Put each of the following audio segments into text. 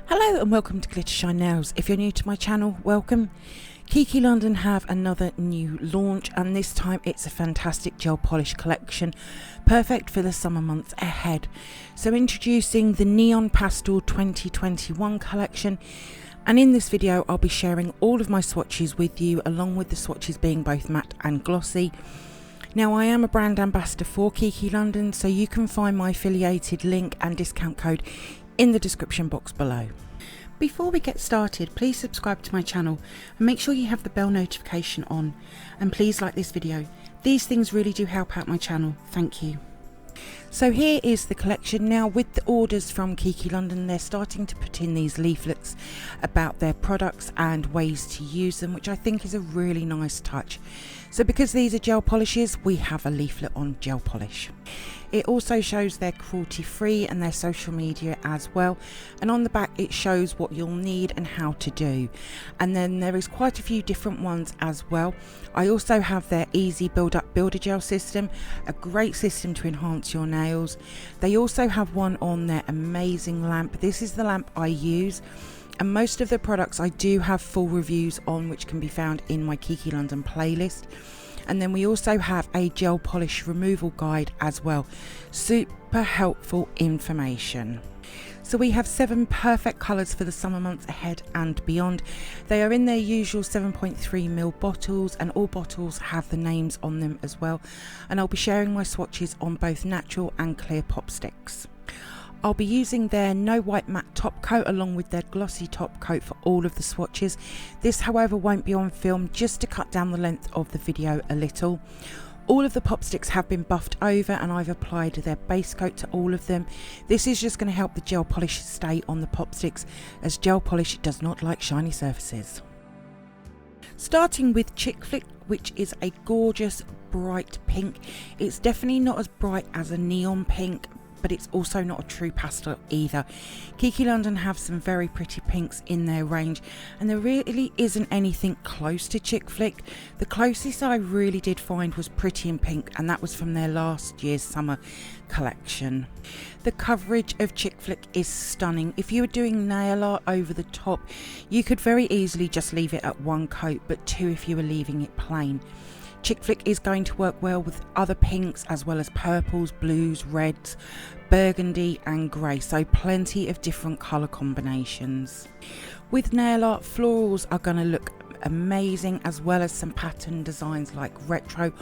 Hello and welcome to glittershinenails. If you're new to my channel, welcome. Kiki London have another new launch, and this time it's a fantastic gel polish collection, perfect for the summer months ahead. So introducing the Neon Pastel 2021 collection, and in this video I'll be sharing all of my swatches with you, along with the swatches being both matte and glossy. Now, I am a brand ambassador for Kiki London, so you can find my affiliated link and discount code in the description box below. Before we get started, please subscribe to my channel and make sure you have the bell notification on, and please like this video. These things really do help out my channel. Thank you. So here is the collection. Now, with the orders from Kiki London, they're starting to put in these leaflets about their products and ways to use them, which I think is a really nice touch. So because these are gel polishes, we have a leaflet on gel polish. It also shows they're cruelty free and their social media as well, and on the back it shows what you'll need and how to do. And then there is quite a few different ones as well. I also have their easy build up builder gel system, a great system to enhance your nails. They also have one on their amazing lamp. This is the lamp I use, and most of the products I do have full reviews on, which can be found in my Kiki London playlist. And then we also have a gel polish removal guide as well. Super helpful information. So we have 7 perfect colours for the summer months ahead and beyond. They are in their usual 7.3ml bottles, and all bottles have the names on them as well. And I'll be sharing my swatches on both natural and clear pop sticks. I'll be using their no white matte top coat along with their glossy top coat for all of the swatches. This, however, won't be on film, just to cut down the length of the video a little. All of the pop sticks have been buffed over, and I've applied their base coat to all of them. This is just going to help the gel polish stay on the pop sticks, as gel polish does not like shiny surfaces. Starting with Chick Flick, which is a gorgeous bright pink. It's definitely not as bright as a neon pink, but it's also not a true pastel either. Kiki London have some very pretty pinks in their range, and there really isn't anything close to Chick Flick. The closest I really did find was Pretty in Pink, and that was from their last year's summer collection. The coverage of Chick Flick is stunning. If you were doing nail art over the top, you could very easily just leave it at 1 coat, but 2 if you were leaving it plain. Chick Flick is going to work well with other pinks, as well as purples, blues, reds, burgundy and grey, so plenty of different colour combinations. With nail art, florals are going to look amazing, as well as some pattern designs like retro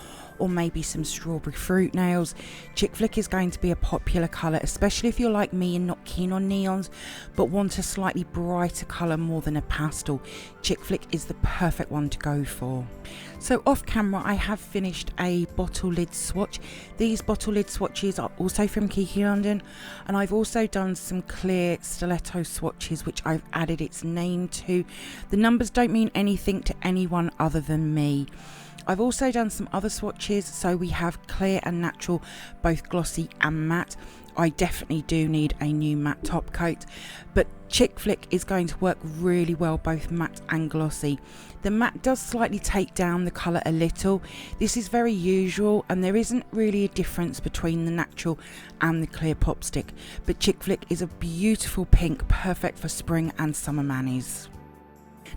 or maybe some strawberry fruit nails. Chick Flick is going to be a popular colour, especially if you're like me and not keen on neons but want a slightly brighter colour more than a pastel. Chick Flick is the perfect one to go for. So off camera I have finished a bottle lid swatch. These bottle lid swatches are also from Kiki London, and I've also done some clear stiletto swatches which I've added its name to. The numbers don't mean anything to anyone other than me. I've also done some other swatches, so we have clear and natural, both glossy and matte. I definitely do need a new matte top coat, but Chick Flick is going to work really well both matte and glossy. The matte does slightly take down the colour a little. This is very usual, and there isn't really a difference between the natural and the clear pop stick, but Chick Flick is a beautiful pink, perfect for spring and summer manis.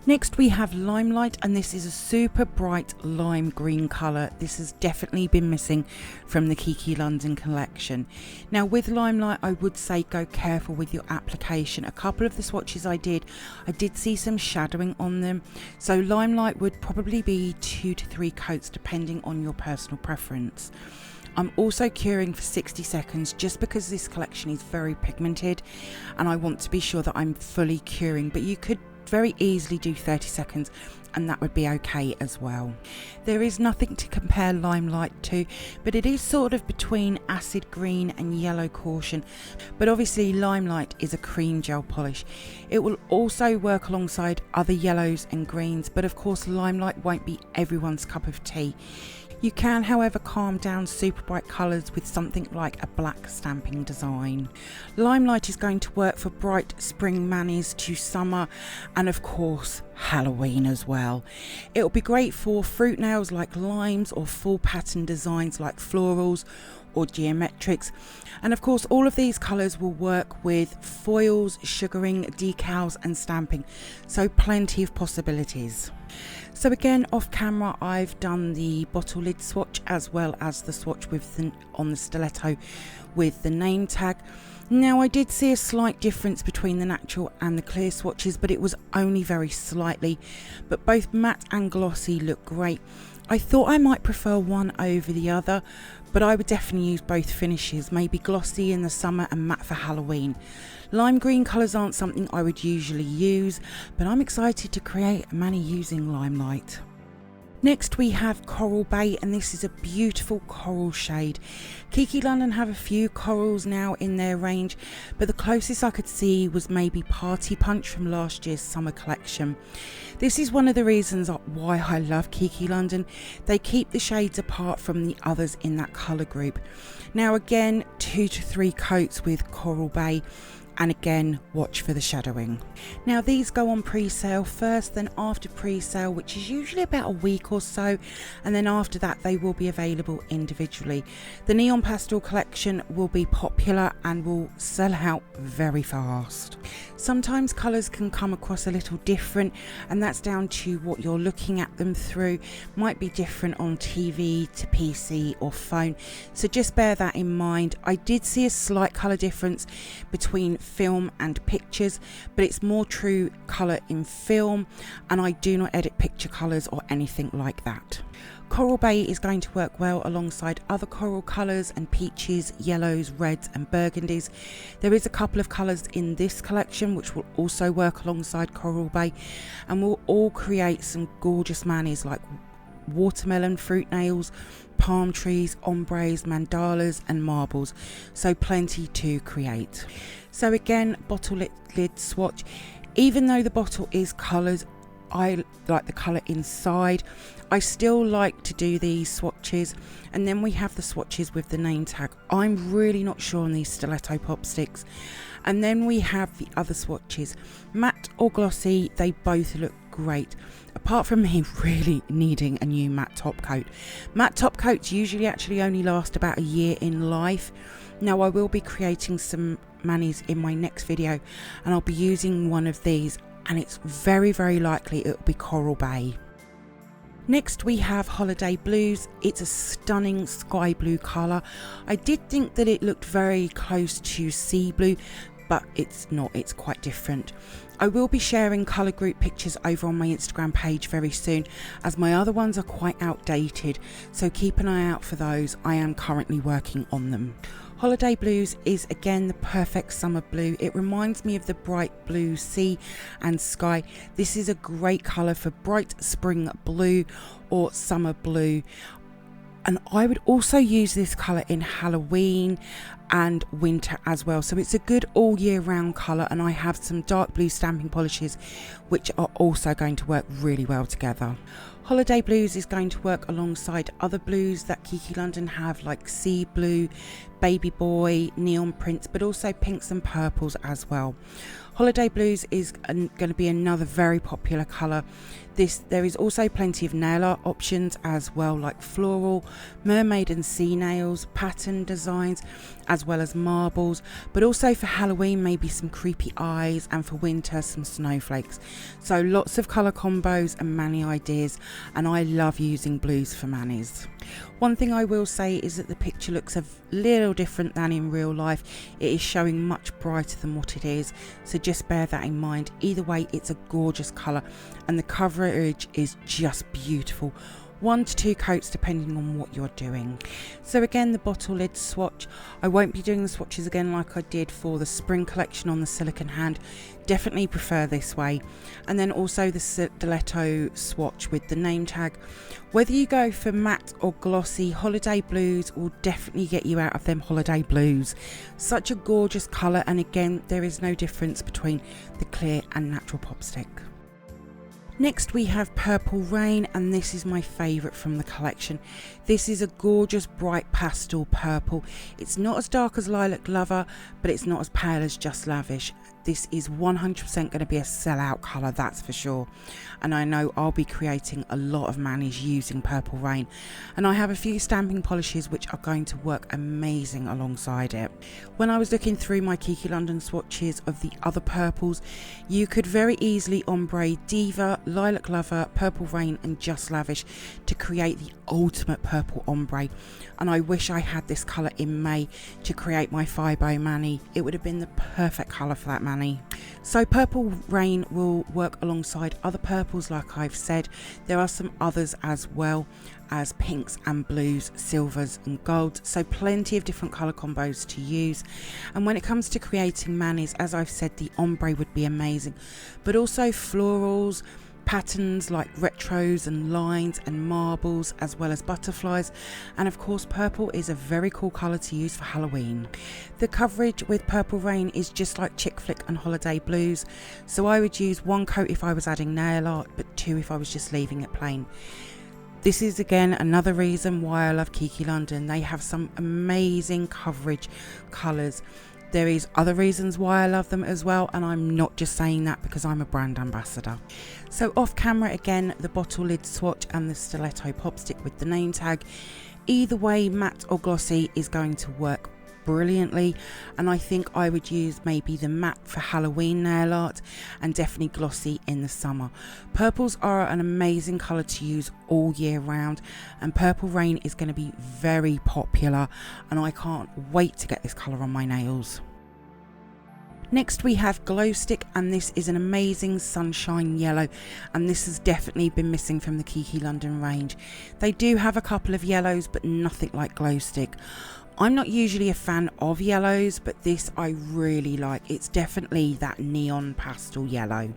Next we have Limelight, and this is a super bright lime green colour. This has definitely been missing from the Kiki London collection. Now with Limelight, I would say go careful with your application. A couple of the swatches I did see some shadowing on them, so Limelight would probably be 2 to 3 coats depending on your personal preference. I'm also curing for 60 seconds just because this collection is very pigmented and I want to be sure that I'm fully curing, but you could very easily do 30 seconds and that would be okay as well. There is nothing to compare Limelight to, but it is sort of between acid green and yellow caution, but obviously Limelight is a cream gel polish. It will also work alongside other yellows and greens, but of course Limelight won't be everyone's cup of tea. You can, however, calm down super bright colours with something like a black stamping design. Limelight is going to work for bright spring manis to summer, and of course Halloween as well. It'll be great for fruit nails like limes or full pattern designs like florals or geometrics, and of course all of these colours will work with foils, sugaring, decals and stamping, so plenty of possibilities. So again, off camera I've done the bottle lid swatch as well as the swatch with on the stiletto with the name tag. Now I did see a slight difference between the natural and the clear swatches, but it was only very slightly, but both matte and glossy look great. I thought I might prefer one over the other, but I would definitely use both finishes, maybe glossy in the summer and matte for Halloween. Lime green colours aren't something I would usually use, but I'm excited to create many using Limelight. Next we have Coral Bay, and this is a beautiful coral shade. Kiki London have a few corals now in their range, but the closest I could see was maybe Party Punch from last year's summer collection. This is one of the reasons why I love Kiki London. They keep the shades apart from the others in that colour group. Now again, 2 to 3 coats with Coral Bay, and again watch for the shadowing. Now these go on pre-sale first, then after pre-sale, which is usually about a week or so, and then after that they will be available individually. The Neon Pastel Collection will be popular and will sell out very fast. Sometimes colours can come across a little different, and that's down to what you're looking at them through. Might be different on TV to PC or phone, so just bear that in mind. I did see a slight colour difference between film and pictures, but it's more true colour in film, and I do not edit picture colours or anything like that. Coral Bay is going to work well alongside other coral colours and peaches, yellows, reds and burgundies. There is a couple of colours in this collection which will also work alongside Coral Bay, and will all create some gorgeous manis like watermelon, fruit nails, palm trees, ombres, mandalas and marbles, so plenty to create. So again, bottle lid swatch. Even though the bottle is coloured, I like the colour inside. I still like to do these swatches, and then we have the swatches with the name tag. I'm really not sure on these stiletto pop sticks. And then we have the other swatches, matte or glossy, they both look great, apart from me really needing a new matte top coat. Matte top coats usually actually only last about a year in life. Now I will be creating some manis in my next video, and I'll be using one of these, and it's very likely it'll be Coral Bay. Next we have Holiday Blues. It's a stunning sky blue colour. I did think that it looked very close to sea blue, but it's not, it's quite different. I will be sharing colour group pictures over on my Instagram page very soon, as my other ones are quite outdated, so keep an eye out for those. I am currently working on them. Holiday Blues is again the perfect summer blue. It reminds me of the bright blue sea and sky. This is a great colour for bright spring blue or summer blue. And I would also use this colour in Halloween and winter as well. So it's a good all year round colour, and I have some dark blue stamping polishes which are also going to work really well together. Holiday Blues is going to work alongside other blues that Kiki London have, like Sea Blue, Baby Boy, Neon Prints, but also pinks and purples as well. Holiday Blues is going to be another very popular colour. There is also plenty of nail art options as well, like floral, mermaid and sea nails, pattern designs, as well as marbles, but also for Halloween maybe some creepy eyes, and for winter some snowflakes. So lots of colour combos and mani ideas, and I love using blues for manis. One thing I will say is that the picture looks a little different than in real life. It is showing much brighter than what it is, so just bear that in mind. Either way, it's a gorgeous colour, and the coverage is just beautiful. 1 to 2 coats depending on what you're doing. So again, the bottle lid swatch. I won't be doing the swatches again like I did for the spring collection on the silicone hand. Definitely prefer this way. And then also the stiletto swatch with the name tag. Whether you go for matte or glossy, Holiday Blues will definitely get you out of them holiday blues. Such a gorgeous colour, and again there is no difference between the clear and natural pop stick. Next we have Purple Rain, and this is my favourite from the collection. This is a gorgeous bright pastel purple. It's not as dark as Lilac Lover, but it's not as pale as Just Lavish. this is 100% going to be a sellout colour, that's for sure. And I know I'll be creating a lot of manis using Purple Rain, and I have a few stamping polishes which are going to work amazing alongside it. When I was looking through my Kiki London swatches of the other purples, you could very easily ombre Diva, Lilac Lover, Purple Rain and Just Lavish to create the ultimate purple ombre, and I wish I had this colour in May to create my Fibo mani. It would have been the perfect colour for that mani. So Purple Rain will work alongside other purples like I've said. There are some others as well, as pinks and blues, silvers and golds, so plenty of different colour combos to use. And when it comes to creating manis, as I've said, the ombre would be amazing, but also florals, patterns like retros and lines and marbles, as well as butterflies, and of course purple is a very cool colour to use for Halloween. The coverage with Purple Rain is just like Chick Flick and Holiday Blues, so I would use 1 coat if I was adding nail art, but 2 if I was just leaving it plain. This is again another reason why I love Kiki London. They have some amazing coverage colours. There is other reasons why I love them as well, and I'm not just saying that because I'm a brand ambassador. So off camera again, the bottle lid swatch and the stiletto pop stick with the name tag. Either way, matte or glossy is going to work brilliantly, and I think I would use maybe the matte for Halloween nail art and definitely glossy in the summer. Purples are an amazing colour to use all year round, and Purple Rain is going to be very popular, and I can't wait to get this colour on my nails. Next we have Glow Stick, and this is an amazing sunshine yellow, and this has definitely been missing from the Kiki London range. They do have a couple of yellows, but nothing like Glow Stick. I'm not usually a fan of yellows, but this I really like. It's definitely that neon pastel yellow.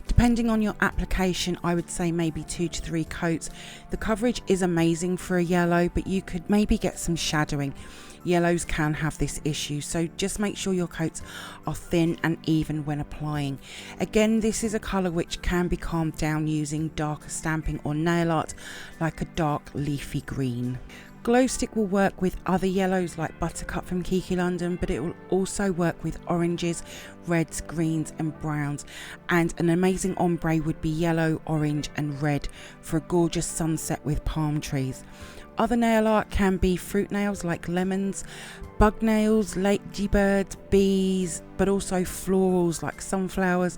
Depending on your application, I would say maybe 2 to 3 coats. The coverage is amazing for a yellow, but you could maybe get some shadowing. Yellows can have this issue, so just make sure your coats are thin and even when applying. Again, this is a colour which can be calmed down using darker stamping or nail art, like a dark leafy green. Glow Stick will work with other yellows like Buttercup from Kiki London, but it will also work with oranges, reds, greens and browns, and an amazing ombre would be yellow, orange and red for a gorgeous sunset with palm trees. Other nail art can be fruit nails like lemons, bug nails, ladybirds, bees, but also florals like sunflowers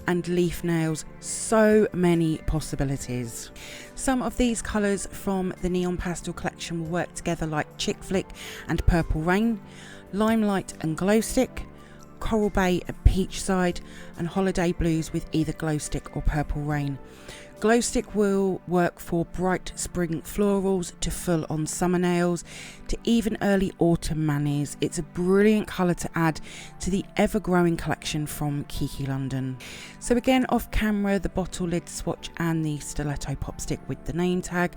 and leaf nails. So many possibilities. Some of these colours from the Neon Pastel Collection will work together like Chick Flick and Purple Rain, Limelight and Glow Stick, Coral Bay and Peachside, and Holiday Blues with either Glow Stick or Purple Rain. Glow Stick will work for bright spring florals to full on summer nails to even early autumn manis. It's a brilliant colour to add to the ever growing collection from Kiki London. So again, off camera, the bottle lid swatch and the stiletto pop stick with the name tag.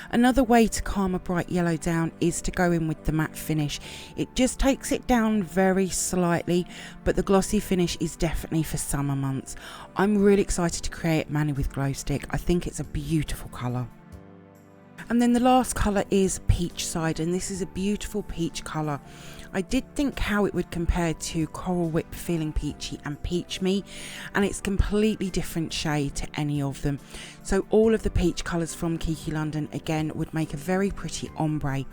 Another way to calm a bright yellow down is to go in with the matte finish. It just takes it down very slightly, but the glossy finish is definitely for summer months. I'm really excited to create mani with Glow Stick. I think it's a beautiful colour. And then the last colour is Peachside, and this is a beautiful peach colour. I did think how it would compare to Coral Whip Feeling Peachy and Peach Me, and it's completely different shade to any of them. So all of the peach colours from Kiki London again would make a very pretty ombre.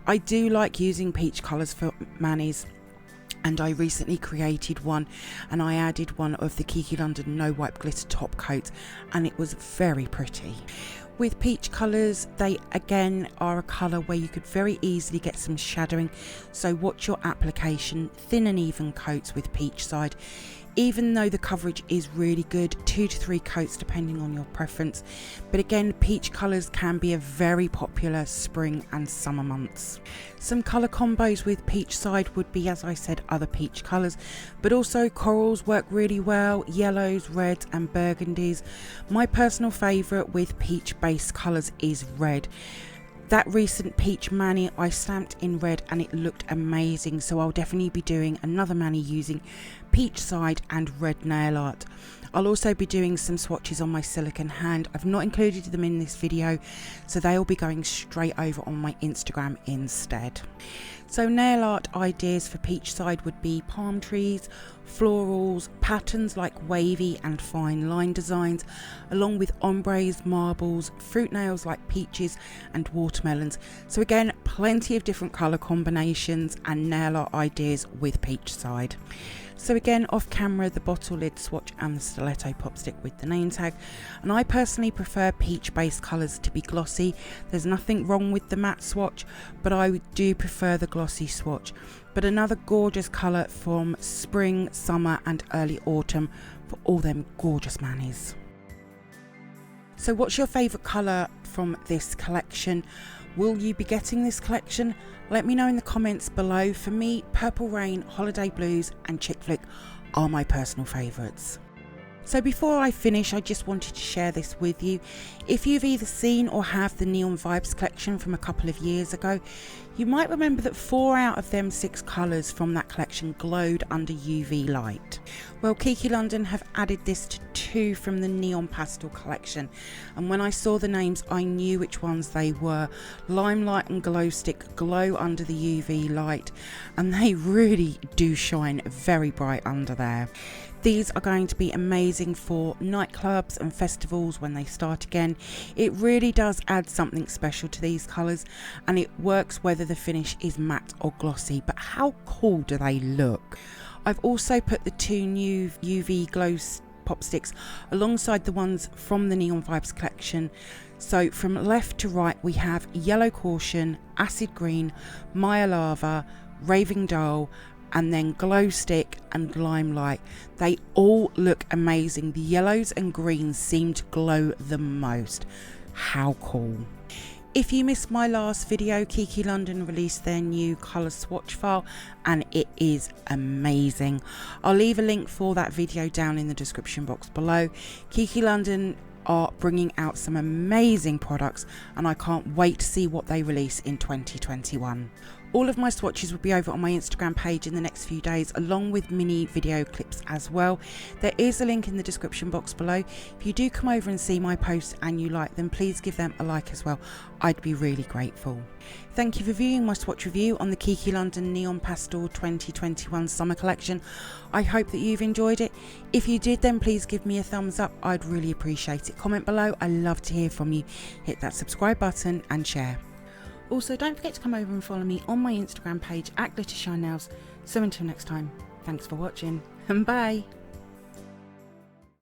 I do like using peach colours for manis, and I recently created one, and I added one of the Kiki London No Wipe Glitter top coat, and it was very pretty. With peach colours, they again are a colour where you could very easily get some shadowing, so watch your application. Thin and even coats with Peachside. Even though the coverage is really good, 2 to 3 coats depending on your preference. But again, peach colours can be a very popular spring and summer months. Some colour combos with Peachside would be, as I said, other peach colours, but also corals work really well, yellows, reds and burgundies. My personal favourite with peach base colours is red. That recent peach mani I stamped in red and it looked amazing, so I'll definitely be doing another mani using Peachside and red nail art. I'll also be doing some swatches on my silicone hand. I've not included them in this video, so they'll be going straight over on my Instagram instead. So nail art ideas for peach side would be palm trees, florals, patterns like wavy and fine line designs, along with ombres, marbles, fruit nails like peaches and watermelons. So again, plenty of different colour combinations and nail art ideas with peach side. So again, off camera, the bottle lid swatch and the stiletto pop stick with the name tag. And I personally prefer peach based colours to be glossy. There's nothing wrong with the matte swatch, but I do prefer the glossy swatch. But another gorgeous colour from spring, summer and early autumn for all them gorgeous manis. So what's your favourite colour from this collection? Will you be getting this collection? Let me know in the comments below. For me, Purple Rain, Holiday Blues and Chick Flick are my personal favourites. So before I finish, I just wanted to share this with you. If you've either seen or have the Neon Vibes collection from a couple of years ago, you might remember that 4 out of them 6 colours from that collection glowed under UV light. Well, Kiki London have added this to 2 from the Neon Pastel Collection, and when I saw the names I knew which ones they were. Limelight and Glow Stick glow under the UV light, and they really do shine very bright under there. These are going to be amazing for nightclubs and festivals when they start again. It really does add something special to these colours, and it works whether the finish is matte or glossy. But how cool do they look? I've also put the 2 new UV glow pop sticks alongside the ones from the Neon Vibes collection. So from left to right we have Yellow Caution, Acid Green, Maya Lava, Raving Doll, and then Glow Stick and Limelight. They all look amazing. The yellows and greens seem to glow the most. How cool. If you missed my last video, Kiki London released their new colour swatch file and it is amazing. I'll leave a link for that video down in the description box below. Kiki London are bringing out some amazing products and I can't wait to see what they release in 2021. All of my swatches will be over on my Instagram page in the next few days, along with mini video clips as well. There is a link in the description box below. If you do come over and see my posts and you like them, please give them a like as well. I'd be really grateful. Thank you for viewing my swatch review on the Kiki London Neon Pastel 2021 Summer Collection. I hope that you've enjoyed it. If you did, then please give me a thumbs up. I'd really appreciate it. Comment below. I love to hear from you. Hit that subscribe button and share. Also, don't forget to come over and follow me on my Instagram page at glittershinenails. So until next time, thanks for watching and bye.